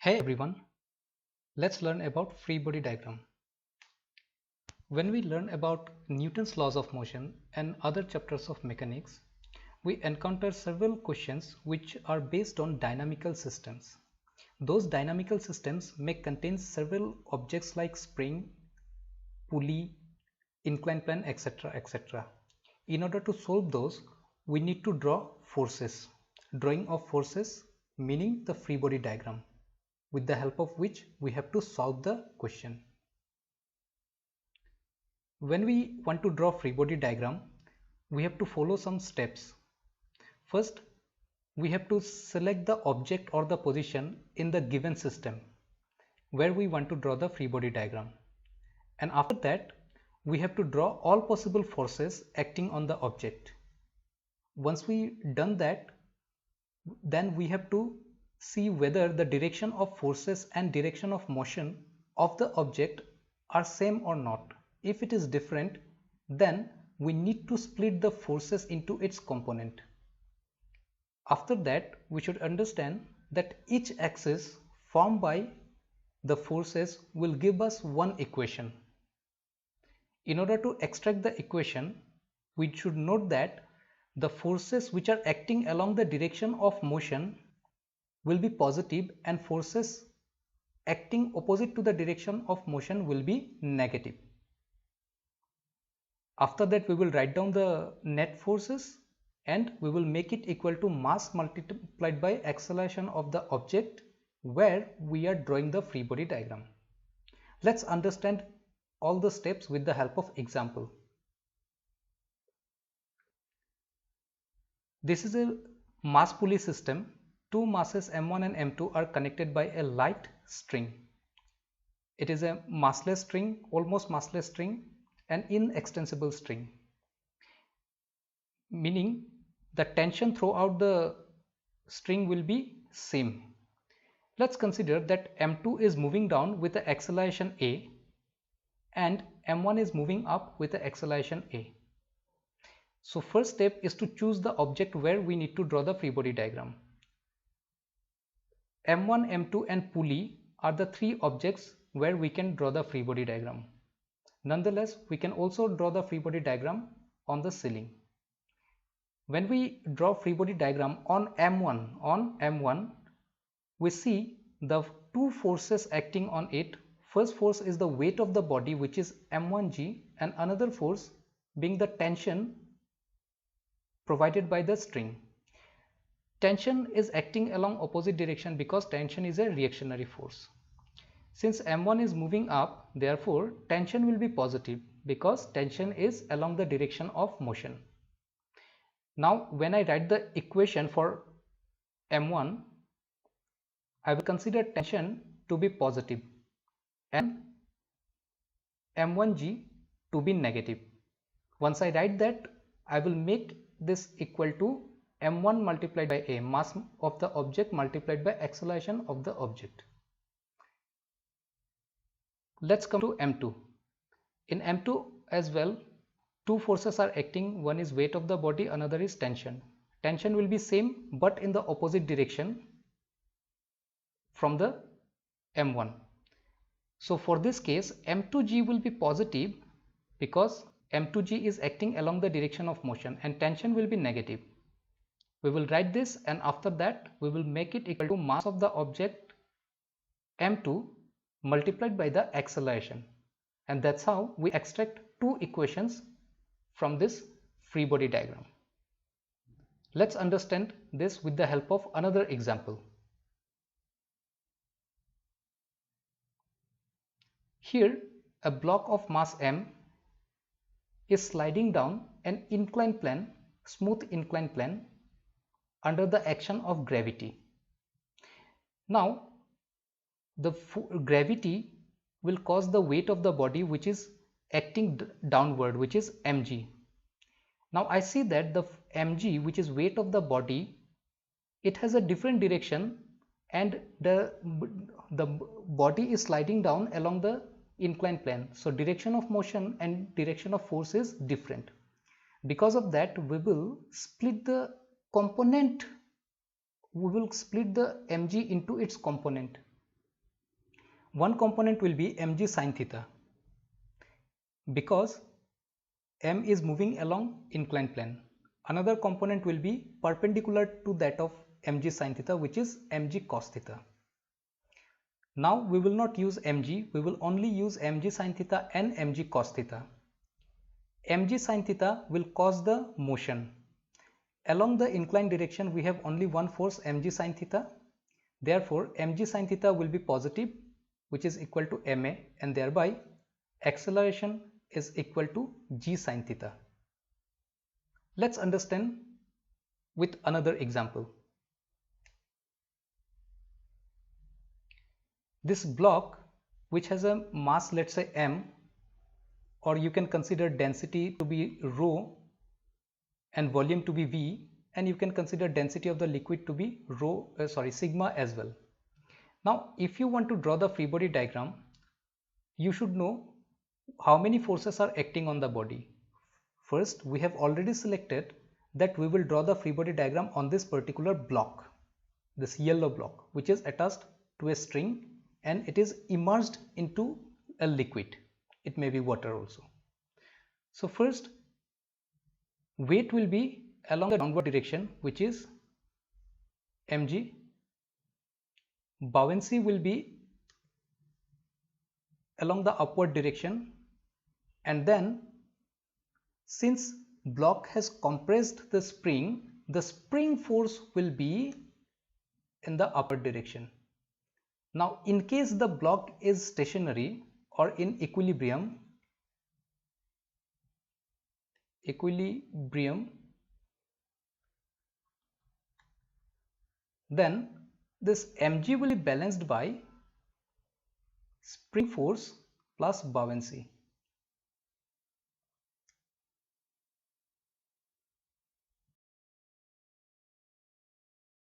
Hey everyone, let's learn about free body diagram. When we learn about Newton's laws of motion and other chapters of mechanics, we encounter several questions which are based on dynamical systems. Those dynamical systems may contain several objects like spring, pulley, inclined plane, etc. etc. In order to solve those, we need to draw forces. Drawing of forces meaning the free body diagram, with the help of which we have to solve the question. When we want to draw free body diagram, we have to follow some steps. First, we have to select the object or the position in the given system where we want to draw the free body diagram. And after that, we have to draw all possible forces acting on the object. Once we done that, then we have to see whether the direction of forces and direction of motion of the object are same or not. If it is different, then we need to split the forces into its component. After that, we should understand that each axis formed by the forces will give us one equation. In order to extract the equation, we should note that the forces which are acting along the direction of motion will be positive and forces acting opposite to the direction of motion will be negative. After that, we will write down the net forces and we will make it equal to mass multiplied by acceleration of the object where we are drawing the free body diagram. Let's understand all the steps with the help of example. This is a mass pulley system. Two masses m1 and m2 are connected by a light string. It is a massless string, almost massless string, an inextensible string, meaning the tension throughout the string will be same. Let's consider that m2 is moving down with the acceleration a and m1 is moving up with the acceleration a. So first step is to choose the object where we need to draw the free body diagram. m1, m2 and pulley are the three objects where we can draw the free body diagram. Nonetheless, we can also draw the free body diagram on the ceiling. When we draw free body diagram on M1, we see the two forces acting on it. First force is the weight of the body, which is m1g, and another force being the tension provided by the string. Tension is acting along opposite direction because tension is a reactionary force. Since m1 is moving up, therefore tension will be positive because tension is along the direction of motion. Now when I write the equation for m1, I will consider tension to be positive and m1g to be negative. Once I write that, I will make this equal to m1 multiplied by a, mass of the object multiplied by acceleration of the object. Let's come to m2. In m2 as well, two forces are acting. One is weight of the body, another is tension. Tension will be same but in the opposite direction from the m1. So for this case, m2g will be positive because m2g is acting along the direction of motion and tension will be negative. We will write this and after that we will make it equal to mass of the object m2 multiplied by the acceleration, and that's how we extract two equations from this free body diagram. Let's understand this with the help of another example. Here a block of mass m is sliding down an inclined plane, smooth inclined plane, under the action of gravity. Now the gravity will cause the weight of the body which is acting downward, which is mg. Now I see that the mg, which is weight of the body, it has a different direction and the body is sliding down along the inclined plane. So direction of motion and direction of force is different. Because of that, we will split the component, we will split the mg into its component. One component will be mg sin theta because m is moving along inclined plane. Another component will be perpendicular to that of mg sin theta, which is mg cos theta. Now we will not use mg, we will only use mg sin theta and mg cos theta. Mg sin theta will cause the motion. Along the inclined direction we have only one force, mg sin theta. Therefore mg sin theta will be positive, which is equal to ma, and thereby acceleration is equal to g sin theta. Let's understand with another example. This block, which has a mass, let's say m, or you can consider density to be rho and volume to be v, and you can consider density of the liquid to be sigma as well. Now if you want to draw the free body diagram, you should know how many forces are acting on the body. First, we have already selected that we will draw the free body diagram on this particular block, this yellow block, which is attached to a string and it is immersed into a liquid. It may be water also. So first, weight will be along the downward direction, which is mg. Buoyancy will be along the upward direction, and then since block has compressed the spring force will be in the upward direction. Now in case the block is stationary or in equilibrium, then this mg will be balanced by spring force plus buoyancy.